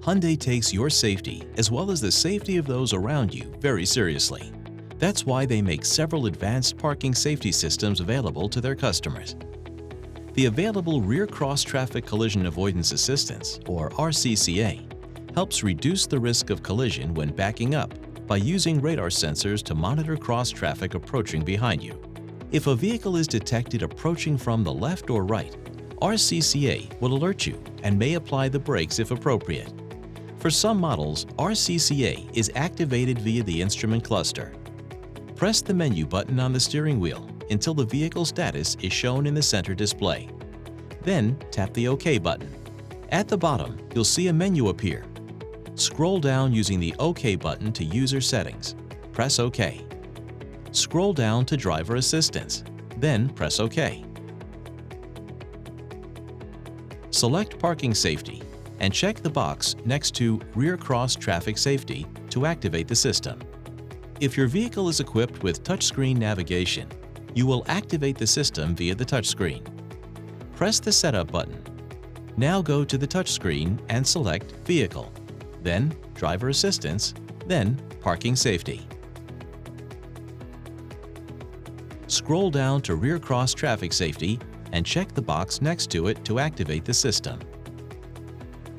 Hyundai takes your safety as well as the safety of those around you very seriously. That's why they make several advanced parking safety systems available to their customers. The available Rear Cross Traffic Collision Avoidance Assistance, or RCCA, helps reduce the risk of collision when backing up by using radar sensors to monitor cross traffic approaching behind you. If a vehicle is detected approaching from the left or right, RCCA will alert you and may apply the brakes if appropriate. For some models, RCCA is activated via the instrument cluster. Press the menu button on the steering wheel until the vehicle status is shown in the center display. Then tap the OK button. At the bottom, you'll see a menu appear. Scroll down using the OK button to User Settings. Press OK. Scroll down to Driver Assistance, then press OK. Select Parking Safety and check the box next to Rear Cross Traffic Safety to activate the system. If your vehicle is equipped with touchscreen navigation, you will activate the system via the touchscreen. Press the Setup button. Now go to the touchscreen and select Vehicle, then Driver Assistance, then Parking Safety. Scroll down to Rear Cross Traffic Safety and check the box next to it to activate the system.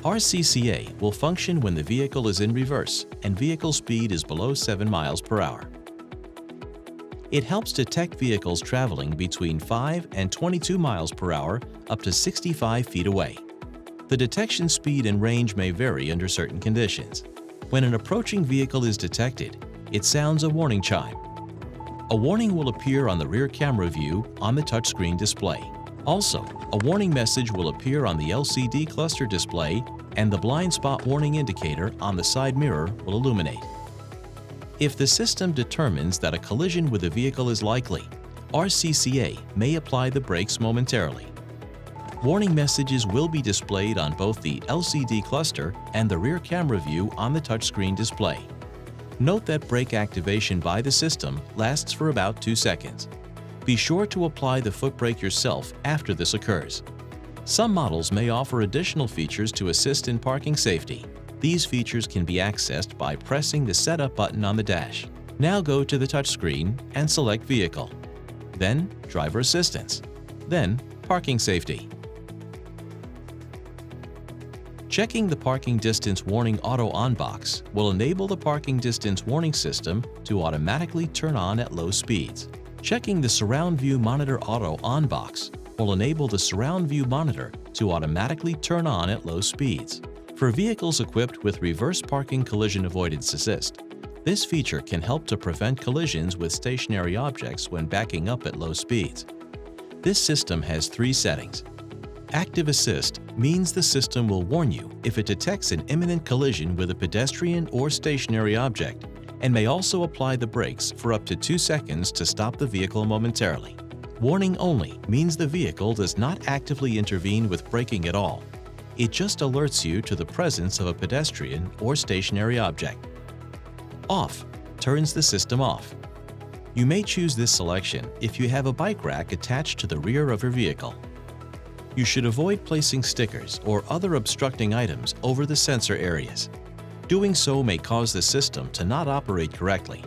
RCCA will function when the vehicle is in reverse and vehicle speed is below 7 miles per hour. It helps detect vehicles traveling between 5 and 22 miles per hour up to 65 feet away. The detection speed and range may vary under certain conditions. When an approaching vehicle is detected, it sounds a warning chime. A warning will appear on the rear camera view on the touchscreen display. Also, a warning message will appear on the LCD cluster display, and the blind spot warning indicator on the side mirror will illuminate. If the system determines that a collision with a vehicle is likely, RCCA may apply the brakes momentarily. Warning messages will be displayed on both the LCD cluster and the rear camera view on the touchscreen display. Note that brake activation by the system lasts for about 2 seconds. Be sure to apply the foot brake yourself after this occurs. Some models may offer additional features to assist in parking safety. These features can be accessed by pressing the Setup button on the dash. Now go to the touchscreen and select Vehicle, then Driver Assistance, then Parking Safety. Checking the Parking Distance Warning Auto On box will enable the Parking Distance Warning system to automatically turn on at low speeds. Checking the Surround View Monitor Auto On box will enable the Surround View Monitor to automatically turn on at low speeds. For vehicles equipped with Reverse Parking Collision Avoidance Assist, this feature can help to prevent collisions with stationary objects when backing up at low speeds. This system has 3 settings. Active Assist means the system will warn you if it detects an imminent collision with a pedestrian or stationary object, and may also apply the brakes for up to 2 seconds to stop the vehicle momentarily. Warning Only means the vehicle does not actively intervene with braking at all. It just alerts you to the presence of a pedestrian or stationary object. Off turns the system off. You may choose this selection if you have a bike rack attached to the rear of your vehicle. You should avoid placing stickers or other obstructing items over the sensor areas. Doing so may cause the system to not operate correctly.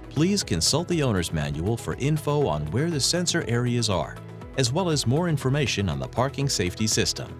Please consult the owner's manual for info on where the sensor areas are, as well as more information on the parking safety system.